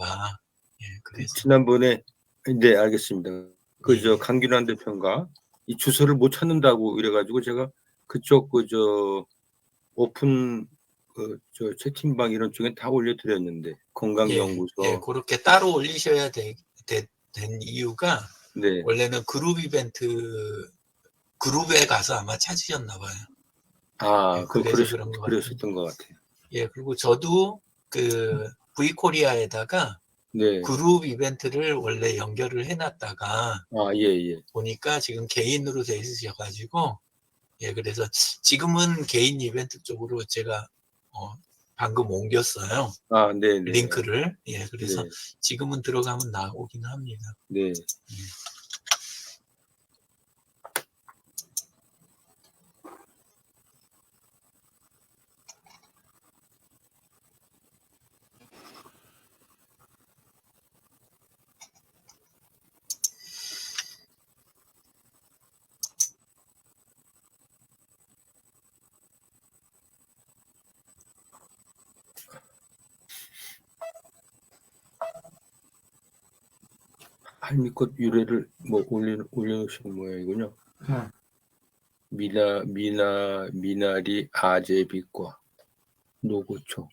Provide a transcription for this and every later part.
봐. 예, 그래서. 지난번에, 네, 알겠습니다. 예. 강균환 대표가 이 주소를 못 찾는다고 이래가지고 제가 그쪽 오픈 채팅방 이런 쪽에 다 올려드렸는데, 건강연구소. 예, 그렇게 따로 올리셔야 된 이유가, 네. 원래는 그룹 이벤트 그룹에 가서 아마 찾으셨나 봐요. 아, 예, 그래서 그런 것 같아요. 그러셨던 것 같아요. 예, 그리고 저도 V코리아에다가 네. 그룹 이벤트를 원래 연결을 해놨다가 예. 보니까 지금 개인으로 돼 있으셔가지고, 예, 그래서 지금은 개인 이벤트 쪽으로 제가 방금 옮겼어요. 아, 네. 링크를. 예, 그래서 네. 지금은 들어가면 나오긴 합니다. 네. 할미꽃 유래를 올려놓으신 모양이군요. 미나리 아제비과 노고초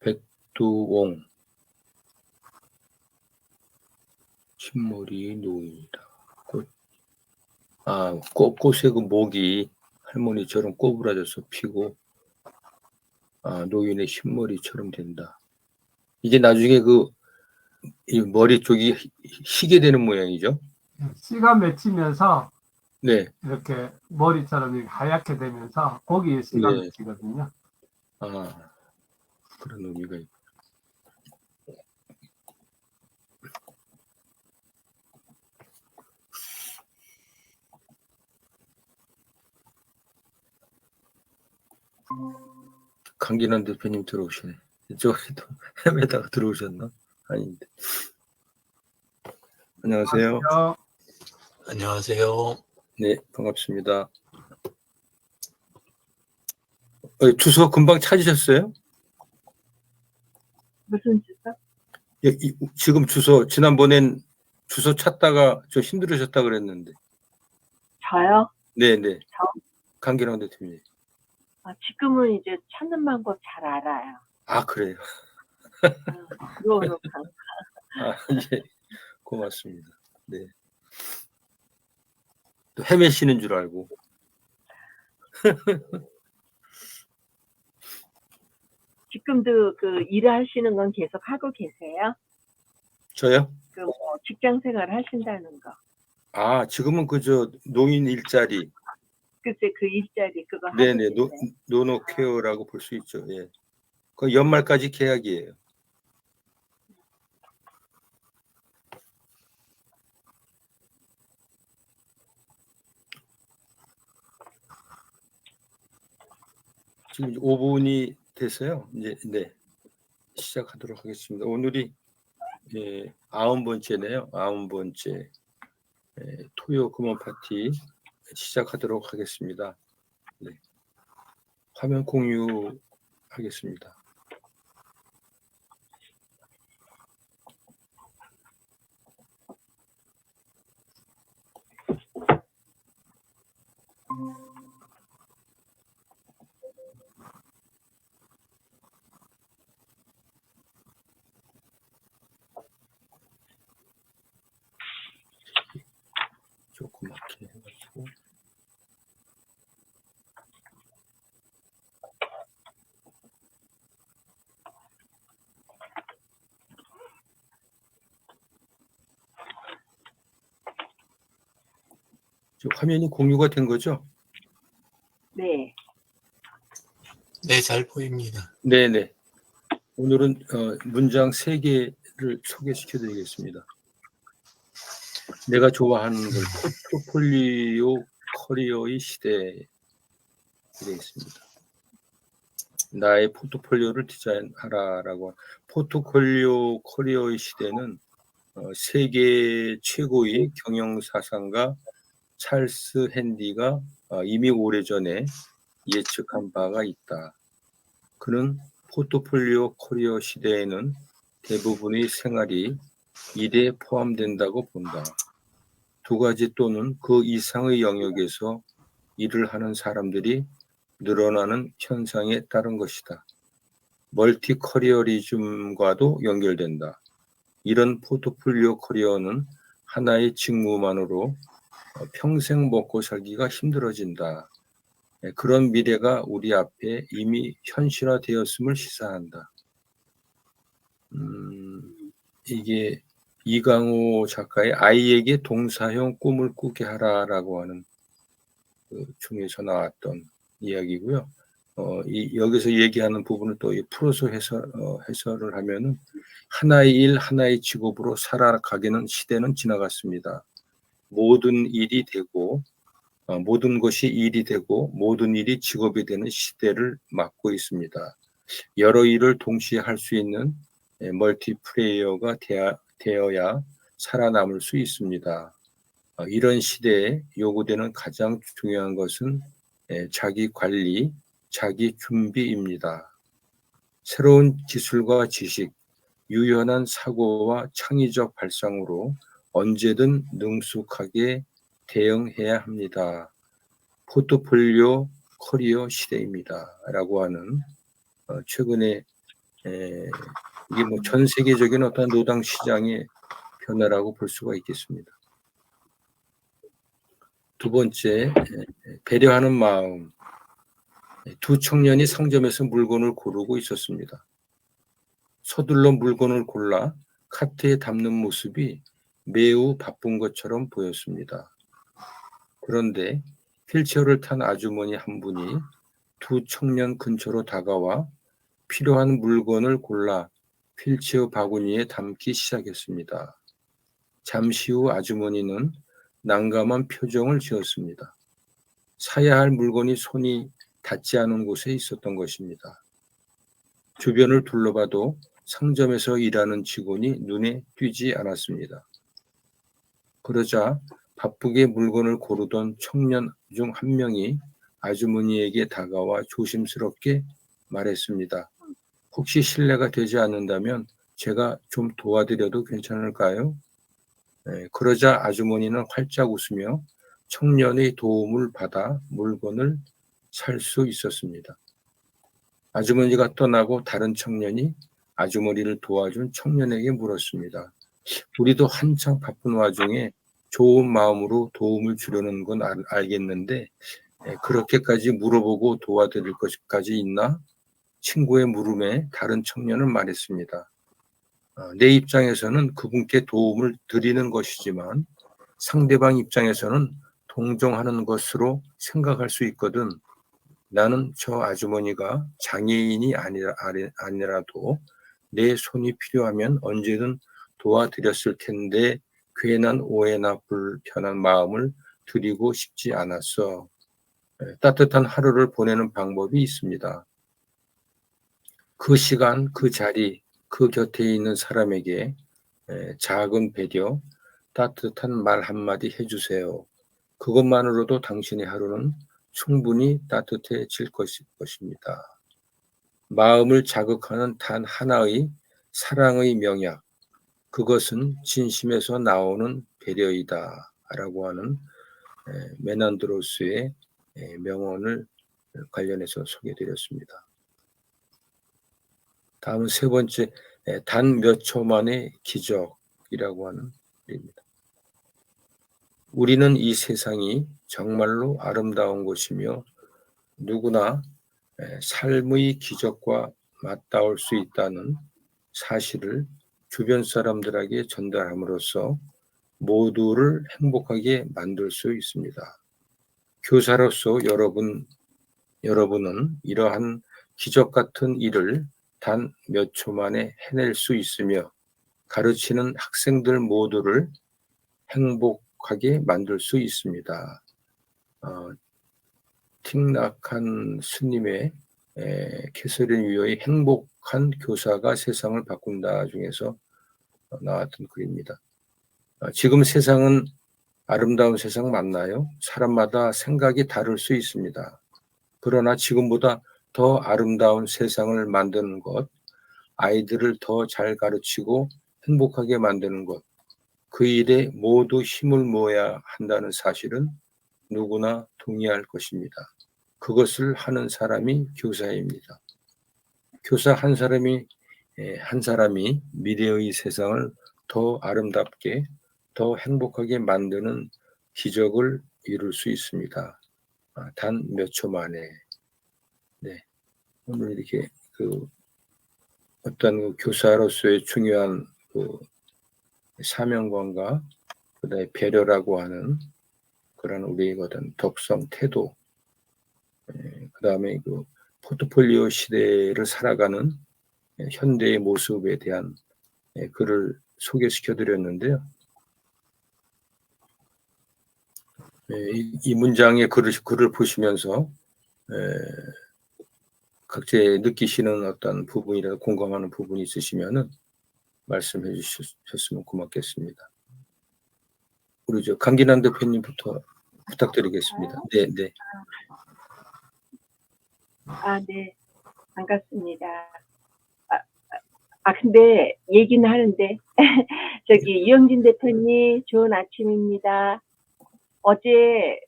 백두옹 신머리 노인이다. 꽃에 그 목이 할머니처럼 꼬부라져서 피고 노인의 신머리처럼 된다. 이게 나중에 이 머리 쪽이 희게 되는 모양이죠. 씨가 맺히면서 네. 이렇게 머리처럼 이렇게 하얗게 되면서 거기에 씨가 네. 맺히거든요. 그런 의미가 있고. 강진환 대표님 들어오시네. 이쪽에도 헤매다가 들어오셨나? 아닌데. 안녕하세요. 안녕하세요. 네, 반갑습니다. 주소 금방 찾으셨어요? 무슨 주소? 지금 주소, 지난번엔 주소 찾다가 좀 힘들으셨다 그랬는데. 저요? 네네. 저? 강기랑 대표님. 지금은 이제 찾는 방법 잘 알아요. 그래요? 그거로 예. 고맙습니다. 네. 또 헤매시는 줄 알고. 지금도 일을 하시는 건 계속 하고 계세요? 저요? 직장 생활 하신다는 거. 지금은 노인 일자리. 글쎄 그 일자리 그거 하고 네네. 계세요? 노노케어라고 볼 수 있죠. 예. 그 연말까지 계약이에요. 지금 5분이 됐어요. 이제 네. 시작하도록 하겠습니다. 오늘이 9번째네요. 9번째 토요 금원 파티 시작하도록 하겠습니다. 네. 화면 공유하겠습니다. 조그맣게 해가지고. 화면이 공유가 된 거죠? 네. 네, 잘 보입니다. 네네. 오늘은 문장 3개를 소개시켜 드리겠습니다. 내가 좋아하는 걸 포트폴리오 커리어의 시대에 되겠습니다. 나의 포트폴리오를 디자인하라라고. 포트폴리오 커리어의 시대는 세계 최고의 경영사상가 찰스 핸디가 이미 오래전에 예측한 바가 있다. 그는 포트폴리오 커리어 시대에는 대부분의 생활이 일에 포함된다고 본다. 두 가지 또는 그 이상의 영역에서 일을 하는 사람들이 늘어나는 현상에 따른 것이다. 멀티 커리어리즘과도 연결된다. 이런 포트폴리오 커리어는 하나의 직무만으로 평생 먹고 살기가 힘들어진다. 그런 미래가 우리 앞에 이미 현실화되었음을 시사한다. 이게 이강호 작가의 아이에게 동사형 꿈을 꾸게 하라라고 하는 그 중에서 나왔던 이야기고요. 여기서 얘기하는 부분을 또 풀어서 해설을 하면은 하나의 일, 하나의 직업으로 살아가기는 시대는 지나갔습니다. 모든 일이 되고 모든 것이 일이 되고 모든 일이 직업이 되는 시대를 맞고 있습니다. 여러 일을 동시에 할 수 있는 멀티플레이어가 되어야 살아남을 수 있습니다. 이런 시대에 요구되는 가장 중요한 것은 자기 관리, 자기 준비입니다. 새로운 기술과 지식, 유연한 사고와 창의적 발상으로 언제든 능숙하게 대응해야 합니다. 포트폴리오 커리어 시대입니다. 라고 하는 최근에 이게 뭐 전 세계적인 어떤 노동 시장의 변화라고 볼 수가 있겠습니다. 두 번째, 배려하는 마음. 두 청년이 상점에서 물건을 고르고 있었습니다. 서둘러 물건을 골라 카트에 담는 모습이 매우 바쁜 것처럼 보였습니다. 그런데 휠체어를 탄 아주머니 한 분이 두 청년 근처로 다가와 필요한 물건을 골라 휠체어 바구니에 담기 시작했습니다. 잠시 후 아주머니는 난감한 표정을 지었습니다. 사야 할 물건이 손이 닿지 않은 곳에 있었던 것입니다. 주변을 둘러봐도 상점에서 일하는 직원이 눈에 띄지 않았습니다. 그러자 바쁘게 물건을 고르던 청년 중 한 명이 아주머니에게 다가와 조심스럽게 말했습니다. 혹시 실례가 되지 않는다면 제가 좀 도와드려도 괜찮을까요? 그러자 아주머니는 활짝 웃으며 청년의 도움을 받아 물건을 살 수 있었습니다. 아주머니가 떠나고 다른 청년이 아주머니를 도와준 청년에게 물었습니다. 우리도 한창 바쁜 와중에 좋은 마음으로 도움을 주려는 건 알겠는데 그렇게까지 물어보고 도와드릴 것까지 있나? 친구의 물음에 다른 청년은 말했습니다. 내 입장에서는 그분께 도움을 드리는 것이지만 상대방 입장에서는 동정하는 것으로 생각할 수 있거든. 나는 저 아주머니가 장애인이 아니라도 내 손이 필요하면 언제든 도와드렸을 텐데 괜한 오해나 불편한 마음을 드리고 싶지 않았어. 따뜻한 하루를 보내는 방법이 있습니다. 그 시간, 그 자리, 그 곁에 있는 사람에게 작은 배려, 따뜻한 말 한마디 해주세요. 그것만으로도 당신의 하루는 충분히 따뜻해질 것입니다. 마음을 자극하는 단 하나의 사랑의 명약, 그것은 진심에서 나오는 배려이다. 라고 하는 메난드로스의 명언을 관련해서 소개해드렸습니다. 다음은 세 번째, 단 몇 초 만의 기적이라고 하는 일입니다. 우리는 이 세상이 정말로 아름다운 곳이며 누구나 삶의 기적과 맞닿을 수 있다는 사실을 주변 사람들에게 전달함으로써 모두를 행복하게 만들 수 있습니다. 교사로서 여러분은 이러한 기적 같은 일을 단 몇 초 만에 해낼 수 있으며 가르치는 학생들 모두를 행복하게 만들 수 있습니다. 틱낙한 스님의 캐서린 위어의 행복한 교사가 세상을 바꾼다 중에서 나왔던 글입니다. 지금 세상은 아름다운 세상 맞나요? 사람마다 생각이 다를 수 있습니다. 그러나 지금보다 더 아름다운 세상을 만드는 것, 아이들을 더 잘 가르치고 행복하게 만드는 것, 그 일에 모두 힘을 모아야 한다는 사실은 누구나 동의할 것입니다. 그것을 하는 사람이 교사입니다. 교사 한 사람이 미래의 세상을 더 아름답게, 더 행복하게 만드는 기적을 이룰 수 있습니다. 단 몇 초 만에. 네. 오늘 이렇게 어떤 교사로서의 중요한 사명감과 그다음에 배려라고 하는 그런 우리의 어떤 덕성, 태도, 그다음에 포트폴리오 시대를 살아가는 현대의 모습에 대한 글을 소개시켜 드렸는데요. 이 문장의 글을 보시면서 각자 느끼시는 어떤 부분이라도 공감하는 부분이 있으시면은 말씀해 주셨으면 고맙겠습니다. 우리 강긴환 대표님부터 부탁드리겠습니다. 네, 네. 네. 반갑습니다. 근데 얘기는 하는데, 이영진 대표님, 좋은 아침입니다. 어제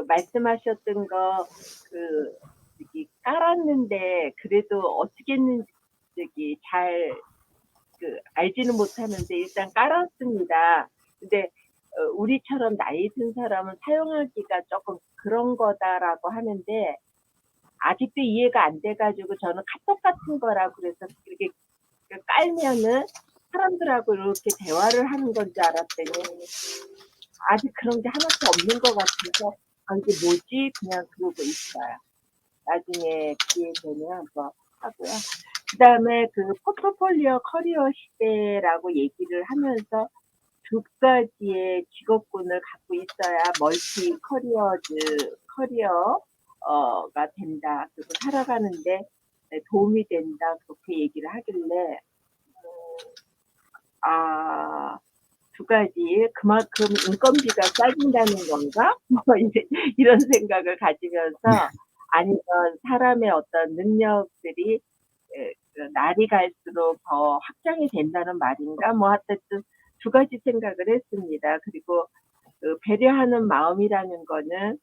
말씀하셨던 거, 깔았는데, 그래도 어떻게 했는지, 잘, 알지는 못하는데, 일단 깔았습니다. 근데, 우리처럼 나이 든 사람은 사용하기가 조금 그런 거다라고 하는데, 아직도 이해가 안 돼가지고 저는 카톡 같은 거라고 그래서 이렇게 깔면은 사람들하고 이렇게 대화를 하는 건 줄 알았더니 아직 그런 게 하나도 없는 것 같아서 이게 뭐지? 그냥 그러고 있어요. 나중에 기회 되면 뭐 하고요. 그 다음에 포트폴리오 커리어 시대라고 얘기를 하면서 두 가지의 직업군을 갖고 있어야 멀티 커리어가 된다. 그리고 살아가는데 도움이 된다. 그렇게 얘기를 하길래, 두 가지, 그만큼 인건비가 싸진다는 건가? 이제 이런 생각을 가지면서, 아니면 사람의 어떤 능력들이 날이 갈수록 더 확장이 된다는 말인가? 하여튼 두 가지 생각을 했습니다. 그리고 배려하는 마음이라는 거는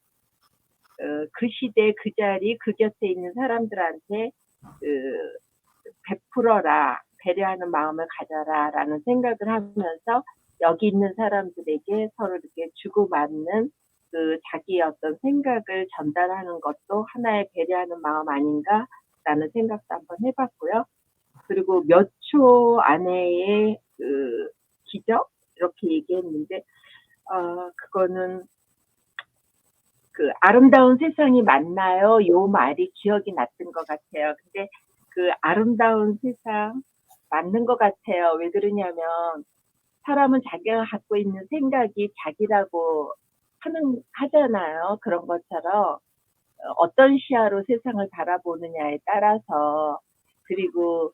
그 시대, 그 자리, 그 곁에 있는 사람들한테 베풀어라, 배려하는 마음을 가져라 라는 생각을 하면서 여기 있는 사람들에게 서로 이렇게 주고받는 자기의 어떤 생각을 전달하는 것도 하나의 배려하는 마음 아닌가 라는 생각도 한번 해봤고요. 그리고 몇 초 안에의 기적? 이렇게 얘기했는데, 그거는 아름다운 세상이 맞나요? 요 말이 기억이 났던 것 같아요. 근데 아름다운 세상 맞는 것 같아요. 왜 그러냐면 사람은 자기가 갖고 있는 생각이 자기라고 하잖아요. 그런 것처럼 어떤 시야로 세상을 바라보느냐에 따라서, 그리고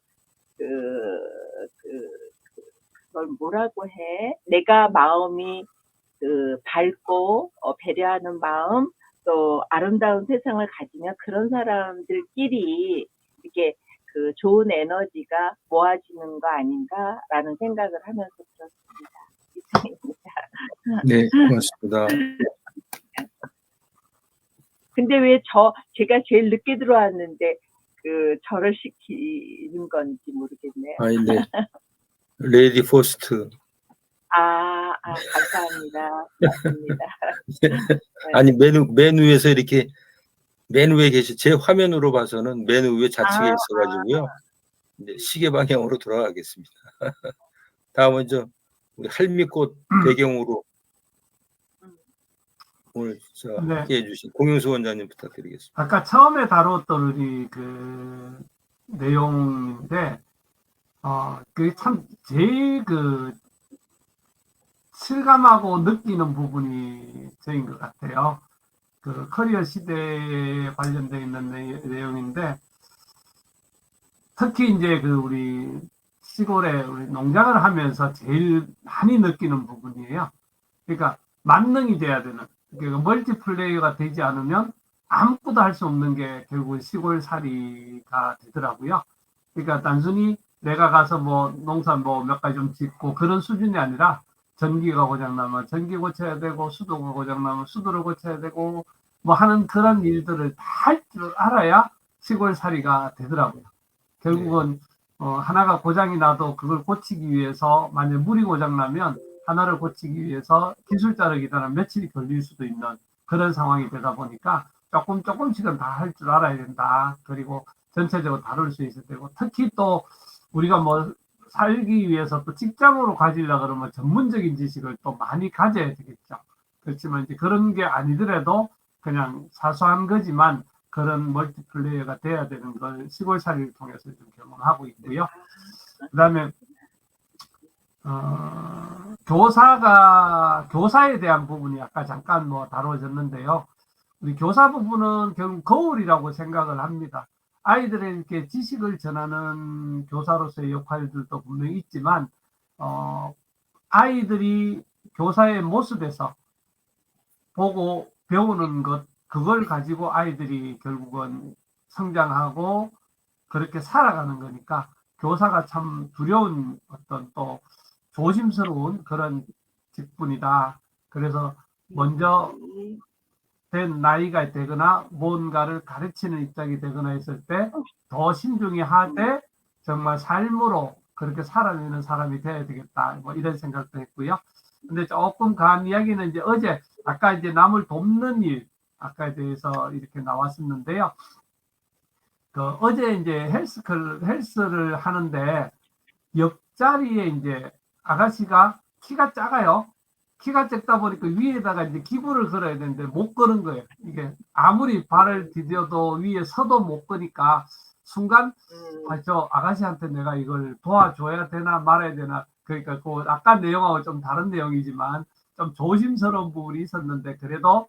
그걸 뭐라고 해? 내가 마음이 밝고 배려하는 마음, 또 아름다운 세상을 가지면 그런 사람들끼리 이렇게 좋은 에너지가 모아지는 거 아닌가라는 생각을 하면서 들었습니다. 네, 고맙습니다. 근데 왜 제가 제일 늦게 들어왔는데 저를 시키는 건지 모르겠네요. 네. 레이디 포스트. 감사합니다. 고맙습니다. 아니, 맨 위에서 이렇게 맨 위에 제 화면으로 봐서는 맨 위에 좌측에 있어가지고요. 이제 시계 방향으로 돌아가겠습니다. 다음은 우리 할미꽃 배경으로 오늘 네. 함께 해주신 공윤수 원장님 부탁드리겠습니다. 아까 처음에 다뤘던 우리 내용인데, 그게 참 제일 실감하고 느끼는 부분이 저인 것 같아요. 커리어 시대에 관련되어 있는 내용인데, 특히 이제 우리 시골에 우리 농장을 하면서 제일 많이 느끼는 부분이에요. 그러니까 만능이 돼야 되는, 그러니까 멀티플레이어가 되지 않으면 아무것도 할 수 없는 게 결국은 시골살이가 되더라고요. 그러니까 단순히 내가 가서 뭐 농산 뭐 몇 가지 좀 짓고 그런 수준이 아니라 전기가 고장나면 전기 고쳐야 되고 수도가 고장나면 수도를 고쳐야 되고 뭐 하는 그런 일들을 다 할 줄 알아야 시골살이가 되더라고요. 결국은 하나가 고장이 나도 그걸 고치기 위해서 만약 물이 고장나면 하나를 고치기 위해서 기술자를 기다리면 며칠이 걸릴 수도 있는 그런 상황이 되다 보니까 조금씩은 다 할 줄 알아야 된다. 그리고 전체적으로 다룰 수 있어야 되고 특히 또 우리가 뭐 살기 위해서 또 직장으로 가지려 그러면 전문적인 지식을 또 많이 가져야 되겠죠. 그렇지만 이제 그런 게 아니더라도 그냥 사소한 거지만 그런 멀티플레이어가 돼야 되는 걸 시골살이를 통해서 좀 경험하고 있고요. 그다음에 교사에 대한 부분이 아까 잠깐 뭐 다뤄졌는데요. 우리 교사 부분은 결국 거울이라고 생각을 합니다. 아이들에게 지식을 전하는 교사로서의 역할들도 분명히 있지만 아이들이 교사의 모습에서 보고 배우는 것 그걸 가지고 아이들이 결국은 성장하고 그렇게 살아가는 거니까 교사가 참 두려운 어떤 또 조심스러운 그런 직분이다. 그래서 먼저 된 나이가 되거나 뭔가를 가르치는 입장이 되거나 했을 때 더 신중히 하되 정말 삶으로 그렇게 살아내는 사람이 돼야 되겠다. 뭐 이런 생각도 했고요. 근데 조금 간 이야기는 이제 어제 아까 이제 남을 돕는 일 아까에 대해서 이렇게 나왔었는데요. 어제 이제 헬스를 하는데 옆자리에 이제 아가씨가 키가 작아요. 키가 작다 보니까 위에다가 이제 기구를 걸어야 되는데 못 거는 거예요. 이게 아무리 발을 디뎌도 위에 서도 못 거니까 순간 저 아가씨한테 내가 이걸 도와줘야 되나 말아야 되나 그러니까 그 아까 내용하고 좀 다른 내용이지만 좀 조심스러운 부분이 있었는데 그래도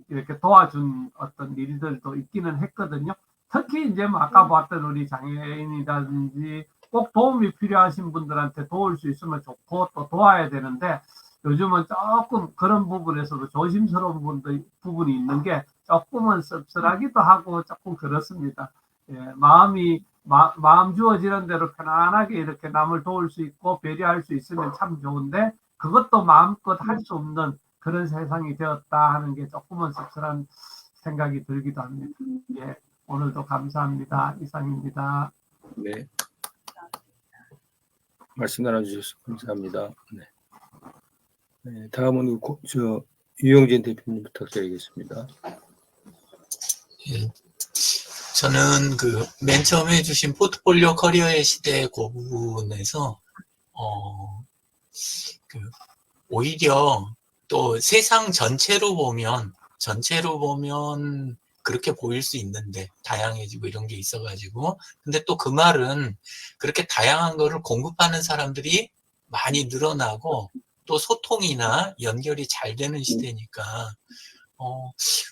이렇게 도와준 어떤 일들도 있기는 했거든요. 특히 이제 뭐 아까 봤던 우리 장애인이라든지 꼭 도움이 필요하신 분들한테 도울 수 있으면 좋고 또 도와야 되는데 요즘은 조금 그런 부분에서도 조심스러운 부분이 있는 게 조금은 씁쓸하기도 하고 조금 그렇습니다. 예, 마음 주어지는 대로 편안하게 이렇게 남을 도울 수 있고 배려할 수 있으면 참 좋은데 그것도 마음껏 할 수 없는 그런 세상이 되었다 하는 게 조금은 씁쓸한 생각이 들기도 합니다. 예, 오늘도 감사합니다. 이상입니다. 네. 말씀 나눠주셔서 감사합니다. 네. 네, 다음은 유영진 대표님 부탁드리겠습니다. 예. 저는 맨 처음 해주신 포트폴리오 커리어의 시대 그 부분에서 오히려 또 세상 전체로 보면 그렇게 보일 수 있는데 다양해지고 이런 게 있어가지고 근데 또 그 말은 그렇게 다양한 거를 공급하는 사람들이 많이 늘어나고 또 소통이나 연결이 잘 되는 시대니까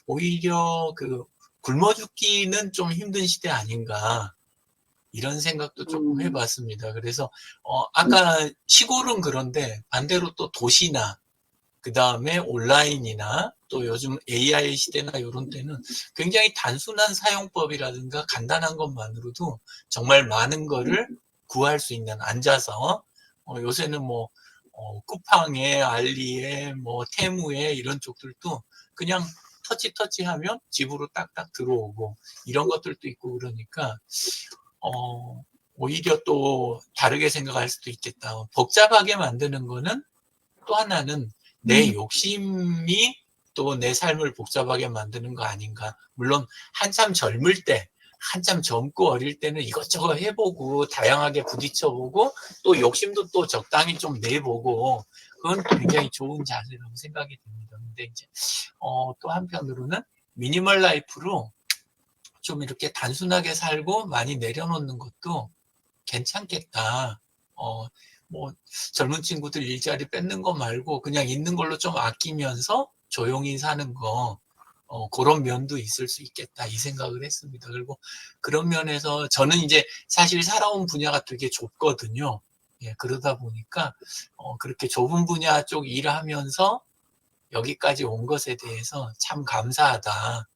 오히려 굶어 죽기는 좀 힘든 시대 아닌가 이런 생각도 조금 해봤습니다. 그래서 아까 시골은 그런데 반대로 또 도시나 그 다음에 온라인이나 또 요즘 AI 시대나 이런 때는 굉장히 단순한 사용법이라든가 간단한 것만으로도 정말 많은 거를 구할 수 있는 앉아서 요새는 뭐 쿠팡에 알리에 뭐 테무에 이런 쪽들도 그냥 터치하면 집으로 딱딱 들어오고 이런 것들도 있고 그러니까 오히려 또 다르게 생각할 수도 있겠다. 복잡하게 만드는 거는 또 하나는 내 욕심이 또 내 삶을 복잡하게 만드는 거 아닌가. 물론 한참 젊을 때, 한참 젊고 어릴 때는 이것저것 해보고 다양하게 부딪혀보고 또 욕심도 또 적당히 좀 내보고 그건 굉장히 좋은 자세라고 생각이 듭니다. 근데 이제 또 한편으로는 미니멀 라이프로 좀 이렇게 단순하게 살고 많이 내려놓는 것도 괜찮겠다. 뭐 젊은 친구들 일자리 뺏는 거 말고 그냥 있는 걸로 좀 아끼면서 조용히 사는 거 그런 면도 있을 수 있겠다 이 생각을 했습니다. 그리고 그런 면에서 저는 이제 사실 살아온 분야가 되게 좁거든요. 예, 그러다 보니까 그렇게 좁은 분야 쪽 일하면서 여기까지 온 것에 대해서 참 감사하다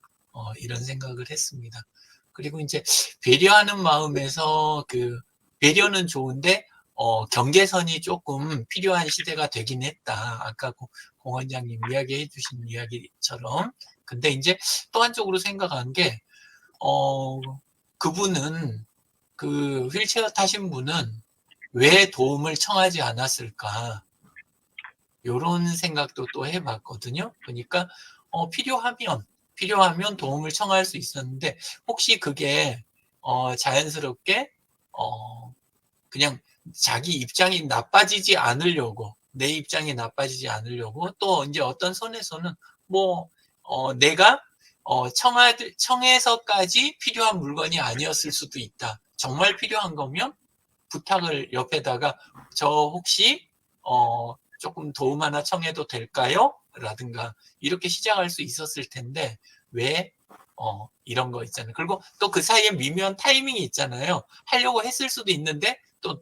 이런 생각을 했습니다. 그리고 이제 배려하는 마음에서 배려는 좋은데 경계선이 조금 필요한 시대가 되긴 했다. 아까 공 원장님 이야기해 주신 이야기처럼. 근데 이제 또 한쪽으로 생각한 게 그분은 그 휠체어 타신 분은 왜 도움을 청하지 않았을까? 요런 생각도 또 해봤거든요. 그러니까 필요하면 도움을 청할 수 있었는데 혹시 그게 자연스럽게 그냥 자기 입장이 나빠지지 않으려고 내 입장이 나빠지지 않으려고 또 이제 어떤 선에서는 뭐 내가 청해서까지 필요한 물건이 아니었을 수도 있다. 정말 필요한 거면 부탁을 옆에다가 저 혹시 조금 도움 하나 청해도 될까요? 라든가 이렇게 시작할 수 있었을 텐데 왜 이런 거 있잖아요. 그리고 또 그 사이에 미묘한 타이밍이 있잖아요. 하려고 했을 수도 있는데 또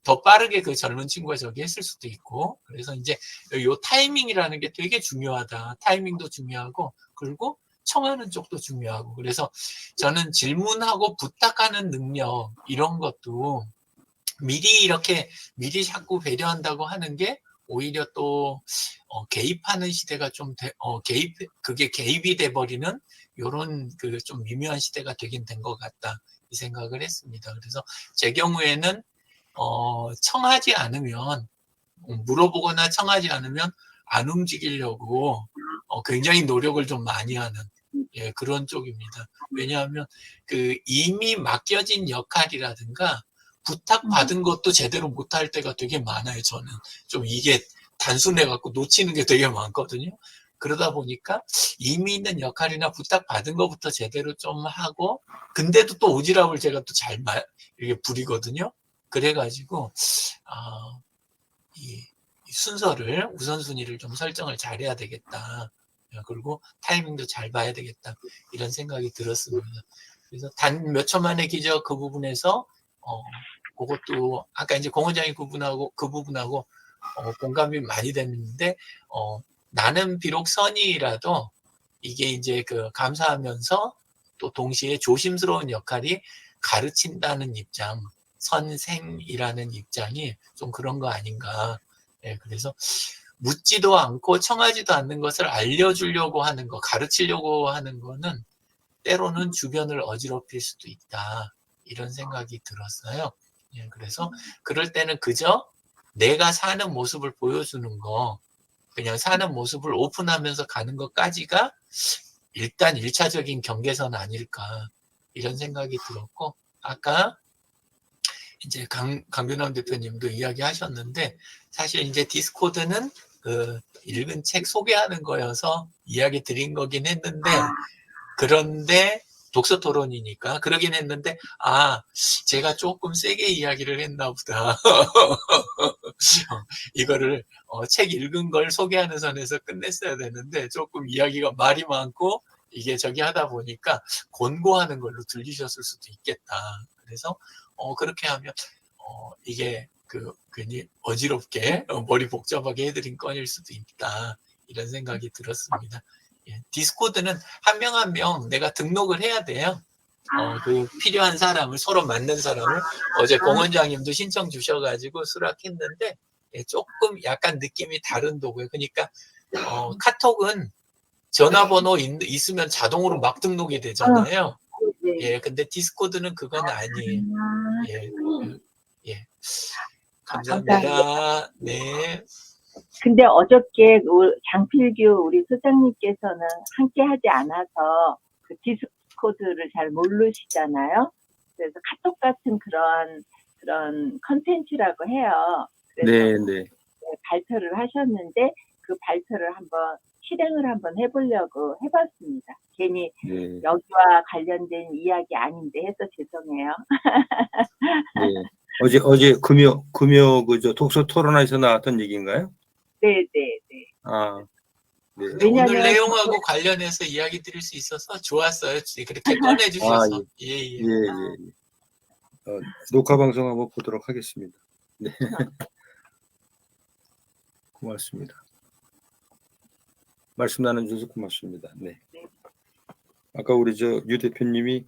더 빠르게 그 젊은 친구가 저기 했을 수도 있고 그래서 이제 요 타이밍이라는 게 되게 중요하다. 타이밍도 중요하고 그리고 청하는 쪽도 중요하고 그래서 저는 질문하고 부탁하는 능력 이런 것도 미리 자꾸 배려한다고 하는 게 오히려 또 개입하는 시대가 좀 그게 개입이 돼 버리는 요런 그 좀 미묘한 시대가 되긴 된 것 같다 이 생각을 했습니다. 그래서 제 경우에는 청하지 않으면 물어보거나 청하지 않으면 안 움직이려고 굉장히 노력을 좀 많이 하는 그런 쪽입니다. 왜냐하면 그 이미 맡겨진 역할이라든가 부탁받은 것도 제대로 못할 때가 되게 많아요. 저는 좀 이게 단순해 갖고 놓치는 게 되게 많거든요. 그러다 보니까 이미 있는 역할이나 부탁받은 것부터 제대로 좀 하고 근데도 또 오지랖을 제가 또 잘 이렇게 부리거든요. 그래가지고 이 순서를 우선순위를 좀 설정을 잘해야 되겠다. 그리고 타이밍도 잘 봐야 되겠다. 이런 생각이 들었습니다. 그래서 단 몇 초 만의 기적 그 부분에서 그것도 아까 이제 공 원장이 그 부분하고 공감이 많이 됐는데 나는 비록 선이라도 이게 이제 그 감사하면서 또 동시에 조심스러운 역할이 가르친다는 입장, 선생이라는 입장이 좀 그런 거 아닌가. 그래서 묻지도 않고 청하지도 않는 것을 알려주려고 하는 거, 가르치려고 하는 거는 때로는 주변을 어지럽힐 수도 있다. 이런 생각이 들었어요. 그래서 그럴 때는 그저 내가 사는 모습을 보여주는 거, 그냥 사는 모습을 오픈하면서 가는 것까지가 일단 1차적인 경계선 아닐까. 이런 생각이 들었고, 아까 이제 강균원 대표님도 이야기하셨는데, 사실 이제 디스코드는 그 읽은 책 소개하는 거여서 이야기 드린 거긴 했는데, 그런데 독서 토론이니까 그러긴 했는데 제가 조금 세게 이야기를 했나 보다. 이거를 책 읽은 걸 소개하는 선에서 끝냈어야 되는데 조금 이야기가 말이 많고 이게 저기 하다 보니까 권고하는 걸로 들리셨을 수도 있겠다. 그래서 그렇게 하면 이게 괜히 어지럽게 머리 복잡하게 해드린 건일 수도 있다. 이런 생각이 들었습니다. 디스코드는 한 명 한 명 내가 등록을 해야 돼요. 그 필요한 사람을 서로 맞는 사람을 어제 공 원장님도 신청 주셔가지고 수락했는데 조금 약간 느낌이 다른 도구예요. 그러니까 카톡은 전화번호 있으면 자동으로 막 등록이 되잖아요. 근데 디스코드는 그건 아니에요. 감사합니다. 네. 근데 어저께 장필규 우리 소장님께서는 함께 하지 않아서 그 디스코드를 잘 모르시잖아요. 그래서 카톡 같은 그런 컨텐츠라고 해요. 그래서 네. 발표를 하셨는데 그 발표를 한번 실행을 한번 해보려고 해봤습니다. 괜히 여기와 관련된 이야기 아닌데 해서 죄송해요. 네. 어제 금요 그저 독서 토론회에서 나왔던 얘기인가요? 네. 네. 오늘 내용하고 관련해서 이야기 드릴 수 있어서 좋았어요. 그렇게 꺼내주셔서. 예. 녹화 방송 한번 보도록 하겠습니다. 네. 고맙습니다. 말씀 나눠주셔서 고맙습니다. 네. 아까 우리 유 대표님이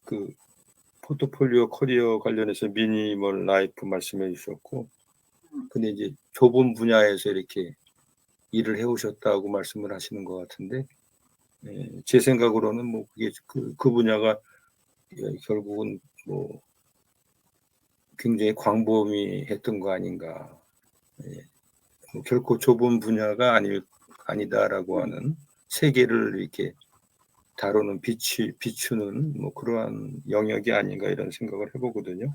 그 포트폴리오 커리어 관련해서 미니멀 라이프 말씀해 주셨고, 근데 이제 좁은 분야에서 이렇게 일을 해오셨다고 말씀을 하시는 것 같은데, 제 생각으로는 뭐 그게 그 분야가 결국은 뭐 굉장히 광범위했던 거 아닌가. 뭐 결코 좁은 분야가 아니다라고 하는 세계를 이렇게 다루는 비추는 뭐 그러한 영역이 아닌가 이런 생각을 해보거든요.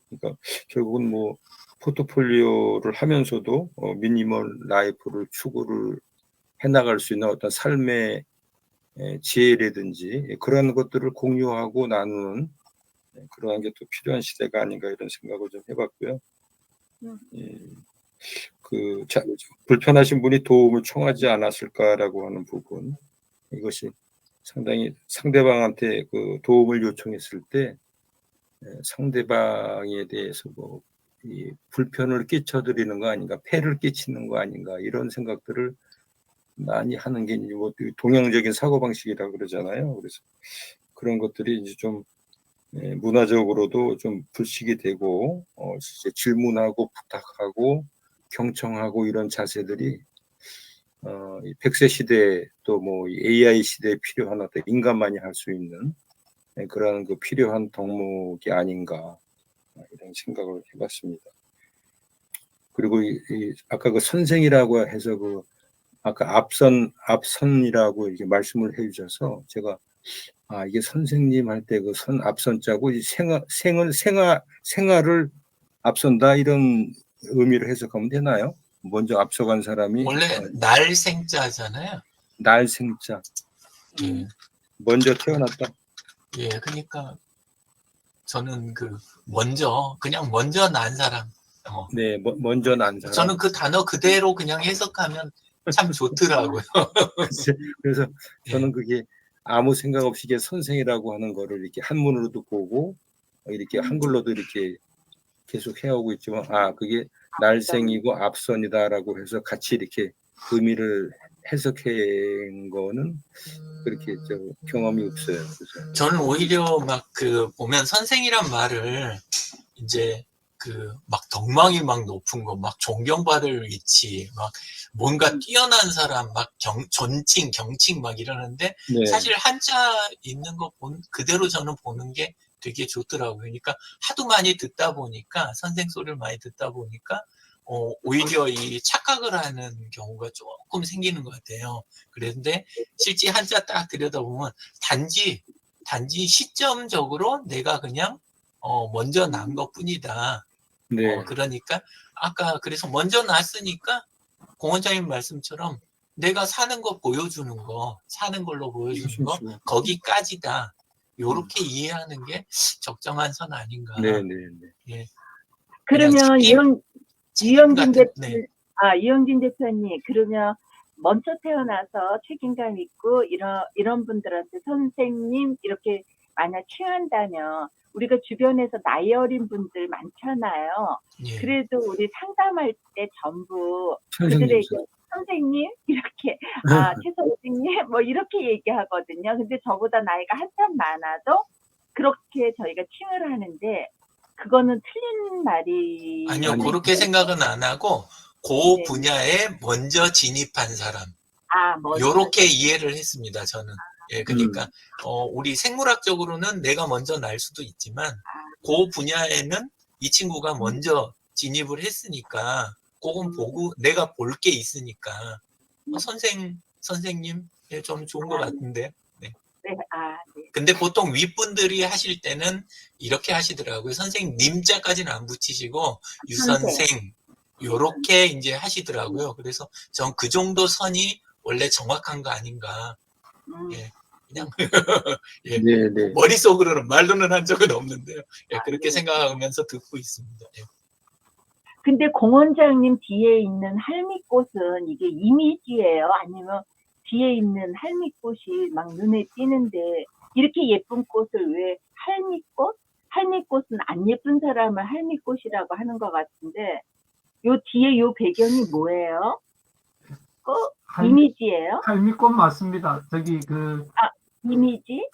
그러니까 결국은 뭐 포트폴리오를 하면서도 미니멀 라이프를 추구를 해나갈 수 있는 어떤 삶의 지혜라든지 그런 것들을 공유하고 나누는 그러한 게 또 필요한 시대가 아닌가 이런 생각을 좀 해봤고요. 불편하신 분이 도움을 청하지 않았을까라고 하는 부분, 이것이 상당히 상대방한테 그 도움을 요청했을 때 상대방에 대해서 뭐 이 불편을 끼쳐드리는 거 아닌가, 폐를 끼치는 거 아닌가 이런 생각들을 많이 하는 게 이제 뭐 동양적인 사고 방식이라고 그러잖아요. 그래서 그런 것들이 이제 좀 문화적으로도 좀 불식이 되고 이제 질문하고 부탁하고 경청하고 이런 자세들이 이 100세 시대 또 뭐 AI 시대에 필요한 어떤 인간만이 할 수 있는 그런 그 필요한 덕목이 아닌가 이런 생각을 해봤습니다. 그리고 아까 그 선생이라고 해서 그 아까 앞선이라고 이렇게 말씀을 해주셔서 제가 이게 선생님 할 때 그 선 앞선자고 생활을 앞선다 이런 의미로 해석하면 되나요? 먼저 앞서간 사람이 원래 날생자잖아요. 날생자. 먼저 태어났다. 예, 그러니까 저는 그냥 먼저 난 사람. 네, 먼저 난 사람. 저는 그 단어 그대로 그냥 해석하면 참 좋더라고요. 그래서 저는 그게 아무 생각 없이 이게 선생이라고 하는 거를 이렇게 한문으로도 보고 이렇게 한글로도 이렇게 계속 해오고 있지만 그게 날생이고 앞선이다라고 해서 같이 이렇게 의미를 해석한 거는 그렇게 경험이 없어요. 그래서 저는 오히려 막 보면 선생이란 말을 이제 막 덕망이 막 높은 거, 막 존경받을 위치, 막 뭔가 뛰어난 사람, 막 존칭, 경칭 막 이러는데 네. 사실 한자 있는 거 그대로 저는 보는 게 되게 좋더라고요. 그러니까 하도 많이 듣다 보니까 선생 소리를 많이 듣다 보니까 오히려 이 착각을 하는 경우가 조금 생기는 것 같아요. 그런데 실제 한자 딱 들여다보면 단지 시점적으로 내가 그냥 먼저 난 것뿐이다. 네. 그러니까 아까 그래서 먼저 났으니까 공원장님 말씀처럼 내가 사는 거 보여주는 거, 사는 걸로 보여주는 거 거기까지다. 요렇게 이해하는 게 적정한 선 아닌가. 네. 예. 그러면 네. 이영진 대표님, 그러면 먼저 태어나서 책임감 있고 이런 분들한테 선생님 이렇게 만약 취한다면 우리가 주변에서 나이 어린 분들 많잖아요. 예. 그래도 우리 상담할 때 전부 그들에게 선생님 이렇게 최 선생님 뭐 이렇게 얘기하거든요. 근데 저보다 나이가 한참 많아도 그렇게 저희가 칭을 하는데 그거는 틀린 말이 아니요, 그렇게 생각은 안 하고 그 분야에 먼저 진입한 사람 요렇게 이해를 했습니다. 저는. 예, 그러니까 우리 생물학적으로는 내가 먼저 날 수도 있지만 그 분야에는 이 친구가 먼저 진입을 했으니까 그건 보고 내가 볼 게 있으니까 선생님 좀 좋은 것 같은데. 네. 네. 근데 보통 윗분들이 하실 때는 이렇게 하시더라고요. 선생님 님자까지는 안 붙이시고 유선생 요렇게 이제 하시더라고요. 그래서 전 그 정도 선이 원래 정확한 거 아닌가. 예, 그냥 예, 네. 머릿속으로는 말로는 한 적은 없는데요. 예, 그렇게 생각하면서 듣고 있습니다. 예. 근데 공원장님 뒤에 있는 할미꽃은 이게 이미지예요? 아니면 뒤에 있는 할미꽃이 막 눈에 띄는데 이렇게 예쁜 꽃을 왜 할미꽃? 할미꽃은 안 예쁜 사람을 할미꽃이라고 하는 것 같은데 요 뒤에 요 배경이 뭐예요? 이미지예요? 할미꽃 맞습니다. 저기 이미지?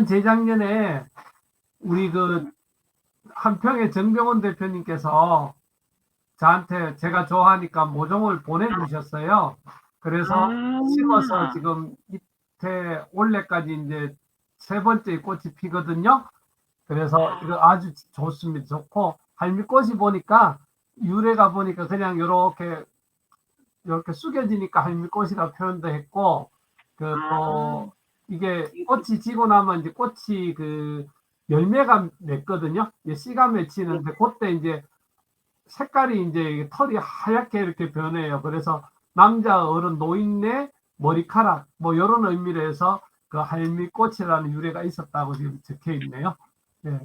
재작년에 우리 한평의 정병원 대표님께서 저한테 제가 좋아하니까 모종을 보내주셨어요. 그래서 심어서 지금 밑에 올해까지 이제 3번째 꽃이 피거든요. 그래서 이거 아주 좋습니다. 좋고 할미꽃이 보니까 유래가 보니까 그냥 이렇게 숙여지니까 할미꽃이라 표현도 했고 또 이게 꽃이 지고 나면 이제 꽃이 그 열매가 맺거든요. 씨가 맺히는데 그때 이제 색깔이 이제 털이 하얗게 이렇게 변해요. 그래서 남자 어른 노인네 머리카락 뭐 이런 의미로 해서 그 할미꽃이라는 유래가 있었다고 지금 적혀 있네요. 네.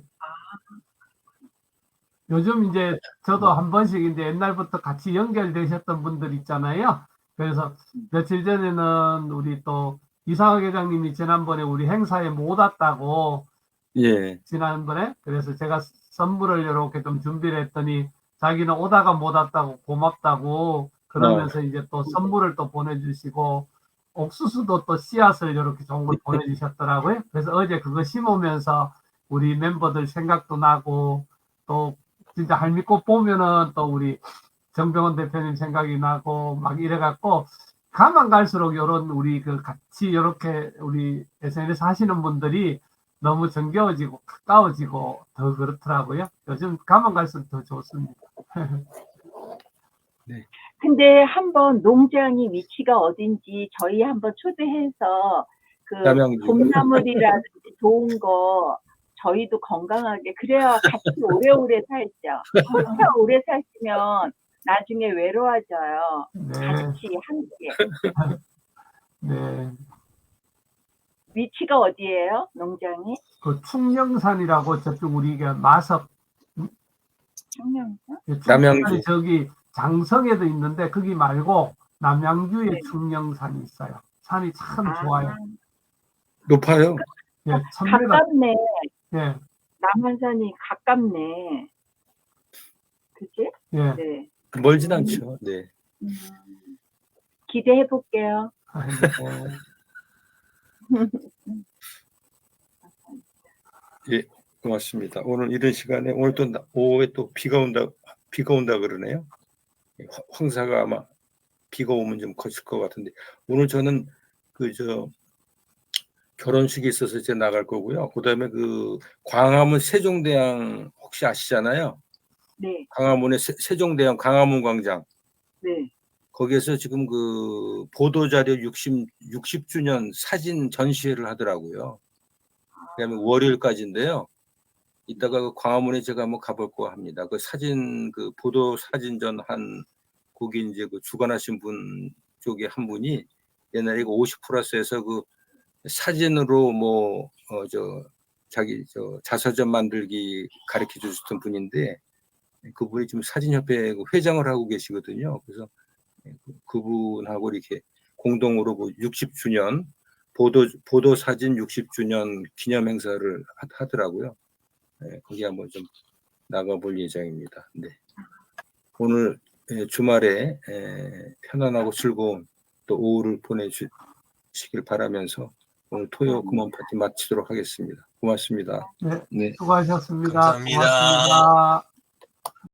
요즘 이제 저도 한 번씩 이제 옛날부터 같이 연결되셨던 분들 있잖아요. 그래서 며칠 전에는 우리 또 이상학 회장님이 지난번에 우리 행사에 못 왔다고 예. 지난번에 그래서 제가 선물을 이렇게 좀 준비를 했더니 자기는 오다가 못 왔다고 고맙다고 그러면서 이제 또 선물을 또 보내주시고 옥수수도 또 씨앗을 이렇게 좋은 걸 보내주셨더라고요. 그래서 어제 그거 심으면서 우리 멤버들 생각도 나고 또 진짜 할미꽃 보면은 또 우리 정병원 대표님 생각이 나고 막 이래갖고 가만 갈수록 요런 우리 그 같이 이렇게 우리 SNS 하시는 분들이 너무 정겨워지고 가까워지고 더 그렇더라고요. 요즘 가만 갈수록 더 좋습니다. 근데 한번 농장이 위치가 어딘지 저희 한번 초대해서 그 남양주. 봄나물이라든지 좋은 거 저희도 건강하게 그래야 같이 오래오래 살죠. 혼자 오래 사시면 나중에 외로워져요. 네, 같이 함께. 네. 위치가 어디예요? 농장이? 그 충령산이라고 저쪽 우리가 마석 청량산? 남양주. 충령산이 저기 장성에도 있는데 거기 말고 남양주에 네. 충령산이 있어요. 산이 참 좋아요. 높아요. 예, 1000m. 가깝네. 예, 남한산이 가깝네. 그치? 예. 네. 멀진 않죠. 네. 기대해 볼게요. 예, 고맙습니다. 오늘 이런 시간에 오늘 또 오후에 또 비가 온다 그러네요. 황사가 아마 비가 오면 좀 거칠 것 같은데 오늘 저는 결혼식이 있어서 이제 나갈 거고요. 그다음에 그 광화문 세종대왕 혹시 아시잖아요. 네. 광화문의 세종대왕 광화문 광장. 네. 거기에서 지금 그 보도자료 60주년 사진 전시회를 하더라고요. 그다음에 월요일까지인데요. 이따가 그 광화문에 제가 한번 가볼까 합니다. 그 사진 그 보도 사진전 한 거기 이제 그 주관하신 분 쪽에 한 분이 옛날에 그 50+에서 그 사진으로 뭐 자기 자서전 만들기 가르쳐 주셨던 분인데 그분이 지금 사진협회 회장을 하고 계시거든요. 그래서 그분하고 이렇게 공동으로 그 60주년 보도 사진 60주년 기념 행사를 하더라고요. 네, 거기 한번 좀 나가볼 예정입니다. 네. 오늘 주말에 편안하고 즐거운 또 오후를 보내주시길 바라면서 오늘 토요 금원 파티 마치도록 하겠습니다. 고맙습니다. 네, 네. 수고하셨습니다. 감사합니다. 고맙습니다.